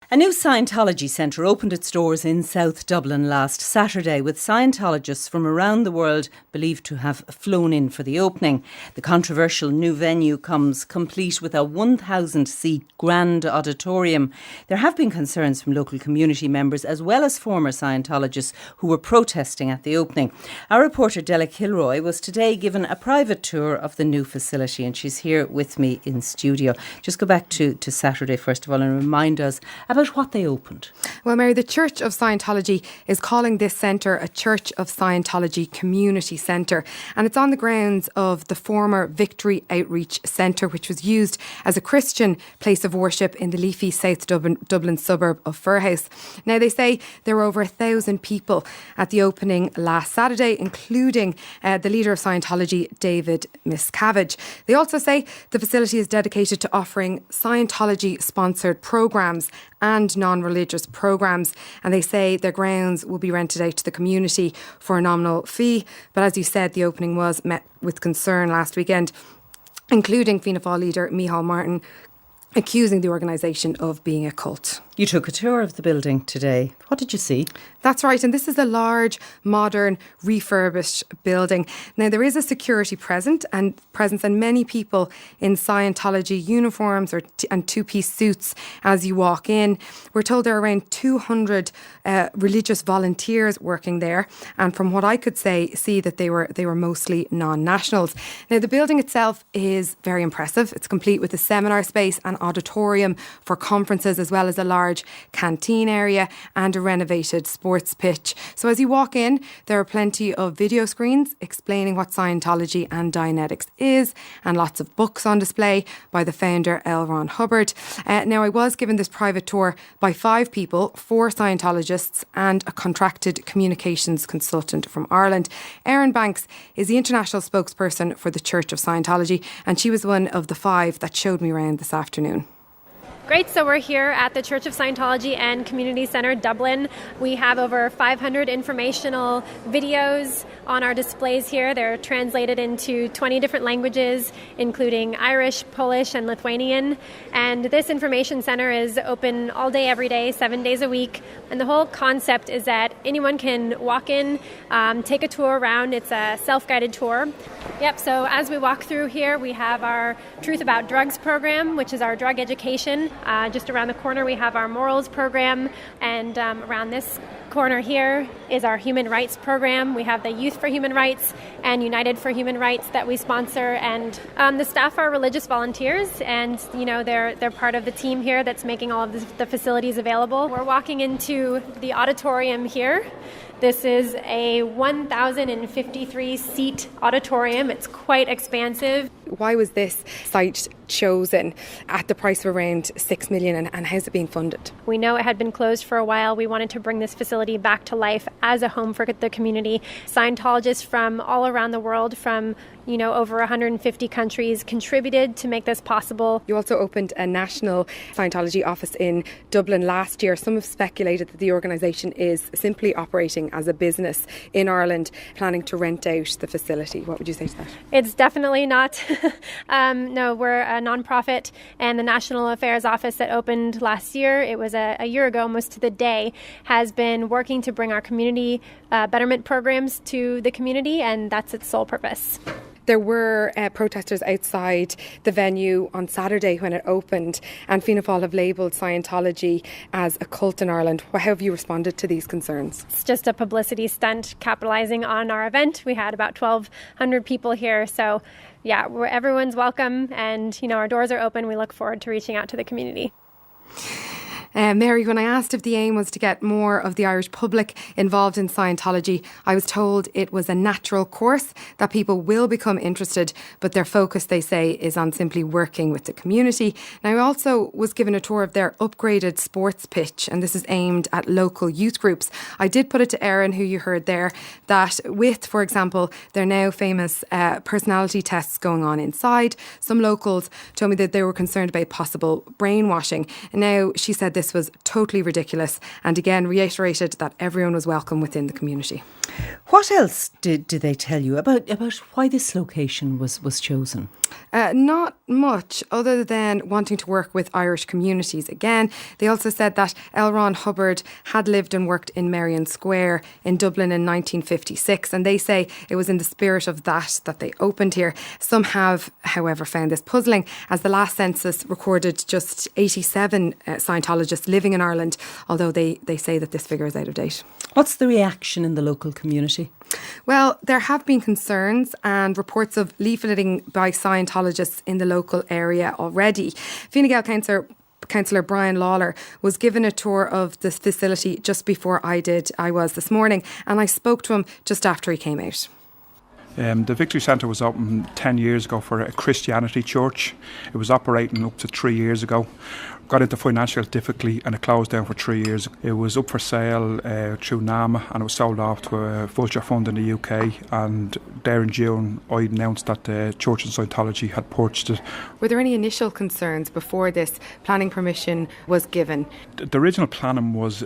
A new Scientology centre opened its doors in South Dublin last Saturday, with Scientologists from around the world believed to have flown in for the opening. The controversial new venue comes complete with a 1,000-seat grand auditorium. There have been concerns from local community members as well as former Scientologists who were protesting at the opening. Our reporter Della Kilroy was today given a private tour of the new facility, and she's here with me in studio. Just go back to Saturday first of all and remind us about what they opened. Well, Mary, the Church of Scientology is calling this centre a Church of Scientology Community Centre, and it's on the grounds of the former Victory Outreach Centre, which was used as a Christian place of worship in the leafy South Dublin suburb of Firhouse. Now, they say there were over 1,000 people at the opening last Saturday, including the leader of Scientology, David Miscavige. They also say the facility is dedicated to offering Scientology-sponsored programmes and non-religious programmes, and they say their grounds will be rented out to the community for a nominal fee. But as you said, the opening was met with concern last weekend, including Fianna Fáil leader Micheál Martin accusing the organisation of being a cult. You took a tour of the building today. What did you see? That's right, and this is a large, modern, refurbished building. Now, there is a security presence and many people in Scientology uniforms and two-piece suits as you walk in. We're told there are around 200 religious volunteers working there, and from what I could see that they were mostly non-nationals. Now, the building itself is very impressive. It's complete with a seminar space and auditorium for conferences, as well as a large canteen area and a renovated sports pitch. So as you walk in, there are plenty of video screens explaining what Scientology and Dianetics is, and lots of books on display by the founder L. Ron Hubbard. Now, I was given this private tour by 5 people, 4 Scientologists and a contracted communications consultant from Ireland. Erin Banks is the international spokesperson for the Church of Scientology, and she was one of the 5 that showed me around this afternoon. Great. So we're here at the Church of Scientology and Community Centre, Dublin. We have over 500 informational videos on our displays here. They're translated into 20 different languages, including Irish, Polish, and Lithuanian. And this information centre is open all day, every day, 7 days a week. And the whole concept is that anyone can walk in, take a tour around. It's a self-guided tour. Yep. So as we walk through here, we have our Truth About Drugs program, which is our drug education. Just around the corner, we have our morals program, and around this corner here is our human rights program. We have the Youth for Human Rights and United for Human Rights that we sponsor, and the staff are religious volunteers, and they're part of the team here that's making all of the facilities available. We're walking into the auditorium here. This is a 1,053-seat auditorium. It's quite expansive. Why was this site chosen at the price of around $6 million, and how's it being funded? We know it had been closed for a while. We wanted to bring this facility back to life as a home for the community. Scientologists from all around the world, from over 150 countries, contributed to make this possible. You also opened a national Scientology office in Dublin last year. Some have speculated that the organisation is simply operating as a business in Ireland, planning to rent out the facility. What would you say to that? It's definitely not. No, we're a non-profit, and the National Affairs Office that opened last year, it was a year ago almost to the day, has been working to bring our community betterment programs to the community, and that's its sole purpose. There were protesters outside the venue on Saturday when it opened, and Fianna Fáil have labelled Scientology as a cult in Ireland. How have you responded to these concerns? It's just a publicity stunt capitalising on our event. We had about 1,200 people here, so yeah, everyone's welcome, and our doors are open. We look forward to reaching out to the community. Mary, when I asked if the aim was to get more of the Irish public involved in Scientology, I was told it was a natural course, that people will become interested, but their focus, they say, is on simply working with the community. Now, I also was given a tour of their upgraded sports pitch, and this is aimed at local youth groups. I did put it to Erin, who you heard there, that with, for example, their now famous personality tests going on inside, some locals told me that they were concerned about possible brainwashing. And now, she said this this was totally ridiculous, and again reiterated that everyone was welcome within the community. What else did they tell you about why this location was chosen? Not much, other than wanting to work with Irish communities. Again, they also said that L. Ron Hubbard had lived and worked in Merrion Square in Dublin in 1956, and they say it was in the spirit of that they opened here. Some have, however, found this puzzling, as the last census recorded just 87 Scientologists living in Ireland, although they say that this figure is out of date. What's the reaction in the local community? Well, there have been concerns and reports of leafleting by Scientologists in the local area already. Fine Gael Councillor Brian Lawler was given a tour of the facility just before I was this morning, and I spoke to him just after he came out. The Victory Centre was opened 10 years ago for a Christianity church. It was operating up to 3 years ago. Got into financial difficulty and it closed down for 3 years. It was up for sale through NAMA, and it was sold off to a vulture fund in the UK, and there in June I announced that the Church of Scientology had purchased it. Were there any initial concerns before this planning permission was given? The original planning was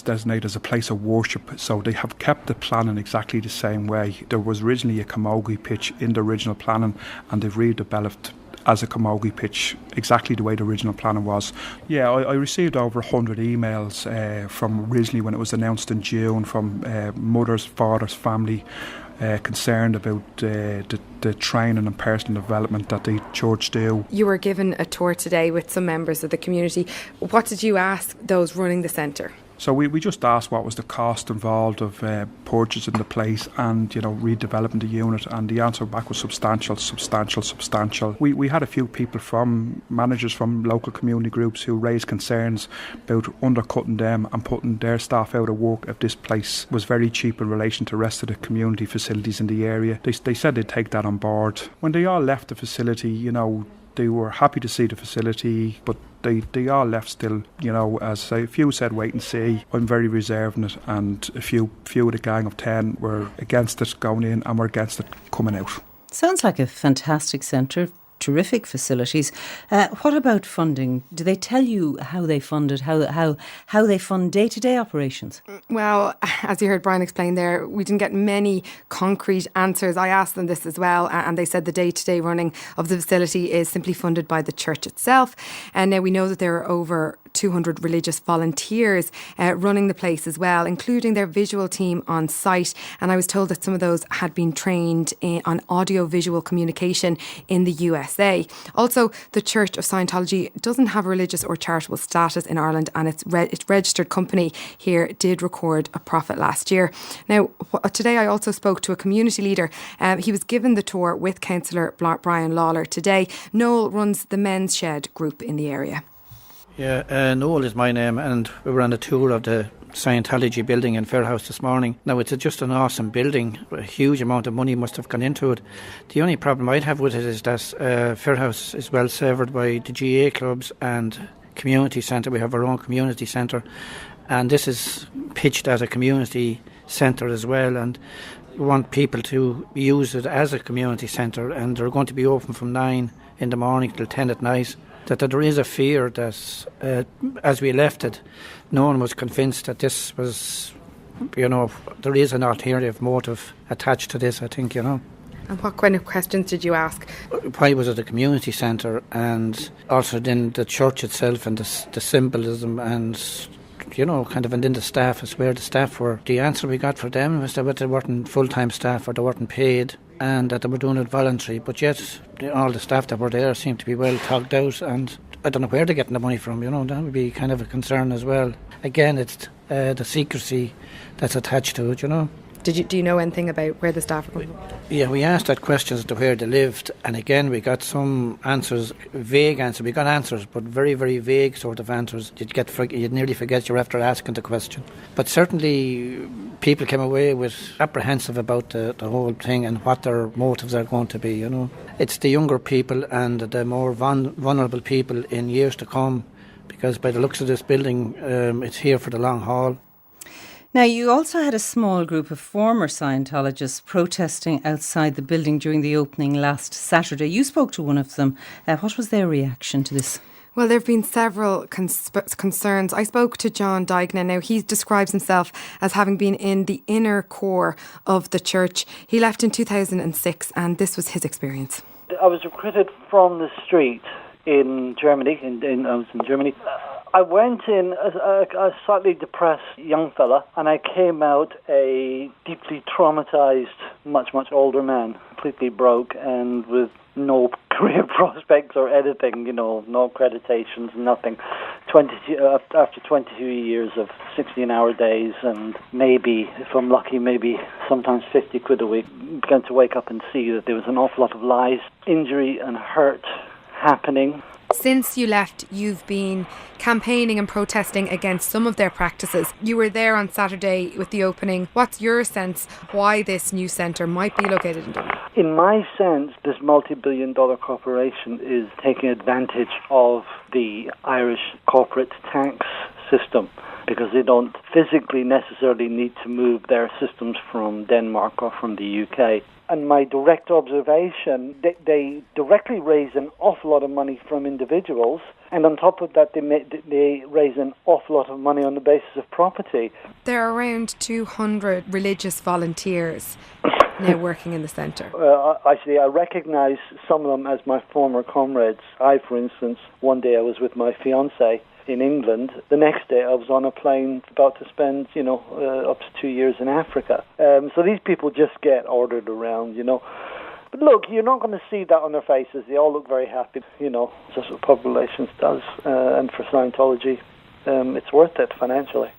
designated as a place of worship, so they have kept the planning exactly the same way. There was originally a camogie pitch in the original planning, and they've redeveloped as a camogie pitch, exactly the way the original planning was. Yeah, I received over 100 emails from originally when it was announced in June, from mothers, fathers, family concerned about the training and personal development that the church do. You were given a tour today with some members of the community. What did you ask those running the centre? So we just asked what was the cost involved of purchasing the place and, redeveloping the unit, and the answer back was substantial. We had a few people managers from local community groups who raised concerns about undercutting them and putting their staff out of work if this place was very cheap in relation to the rest of the community facilities in the area. They said they'd take that on board. When they all left the facility, they were happy to see the facility, but they all left still, as a few said, wait and see. I'm very reserved in it, and a few of the gang of 10 were against it going in and were against it coming out. Sounds like a fantastic centre. Terrific facilities. What about funding? Do they tell you how they fund it, how they fund day-to-day operations? Well, as you heard Brian explain there, we didn't get many concrete answers. I asked them this as well, and they said the day-to-day running of the facility is simply funded by the church itself. And now we know that there are over 200 religious volunteers running the place as well, including their visual team on site. And I was told that some of those had been trained on audio-visual communication in the USA. Also, the Church of Scientology doesn't have a religious or charitable status in Ireland, and its registered company here did record a profit last year. Now, today I also spoke to a community leader. He was given the tour with Councillor Brian Lawler today. Noel runs the Men's Shed group in the area. Yeah, Noel is my name, and we were on a tour of the Scientology building in Fairhouse this morning. Now, it's just an awesome building. A huge amount of money must have gone into it. The only problem I'd have with it is that Fairhouse is well served by the GA clubs and community centre. We have our own community centre, and this is pitched as a community centre as well, and we want people to use it as a community centre, and they're going to be open from 9 in the morning till 10 at night. That there is a fear that as we left it, no one was convinced that this was, there is an alternative motive attached to this, I think, And what kind of questions did you ask? Why was it a community centre, and also then the church itself and the symbolism and, and then the staff, as where the staff were. The answer we got for them was that they weren't full-time staff or they weren't paid, and that they were doing it voluntary, but yet all the staff that were there seemed to be well togged out, and I don't know where they're getting the money from, that would be kind of a concern as well. Again, it's the secrecy that's attached to it, Do you know anything about where the staff are going? Yeah, we asked that question as to where they lived, and again we got some answers, vague answers. We got answers, but very, very vague sort of answers. You'd nearly forget you're after asking the question. But certainly people came away with apprehensive about the whole thing and what their motives are going to be, It's the younger people and the more vulnerable people in years to come, because by the looks of this building, it's here for the long haul. Now, you also had a small group of former Scientologists protesting outside the building during the opening last Saturday. You spoke to one of them. What was their reaction to this? Well, there have been several concerns. I spoke to John Dignan. Now, he describes himself as having been in the inner core of the church. He left in 2006, and this was his experience. I was recruited from the street in Germany. I was in Germany. I went in as a slightly depressed young fella, and I came out a deeply traumatized, much older man, completely broke and with no career prospects or anything, no accreditations, nothing. After 22 years of 16-hour days and maybe, if I'm lucky, maybe sometimes 50 quid a week, began to wake up and see that there was an awful lot of lies, injury and hurt happening. Since you left, you've been campaigning and protesting against some of their practices. You were there on Saturday with the opening. What's your sense why this new centre might be located in Dublin? In my sense, this multi-billion-dollar corporation is taking advantage of the Irish corporate tax system because they don't physically necessarily need to move their systems from Denmark or from the UK. And my direct observation, they directly raise an awful lot of money from individuals, and on top of that, they raise an awful lot of money on the basis of property. There are around 200 religious volunteers now working in the centre. Actually, I recognise some of them as my former comrades. For instance, one day I was with my fiancée in England. The next day I was on a plane about to spend, up to 2 years in Africa. So these people just get ordered around, But look, you're not going to see that on their faces. They all look very happy, That's what public relations does. And for Scientology, it's worth it financially.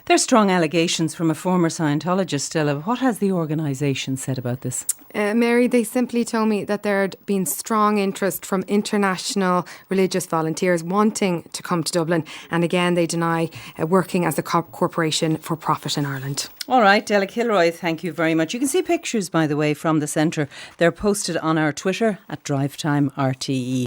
There's strong allegations from a former Scientologist, Stella. What has the organisation said about this? Mary, they simply told me that there had been strong interest from international religious volunteers wanting to come to Dublin. And again, they deny working as a corporation for profit in Ireland. All right, Della Kilroy, thank you very much. You can see pictures, by the way, from the centre. They're posted on our Twitter at DriveTimeRTE.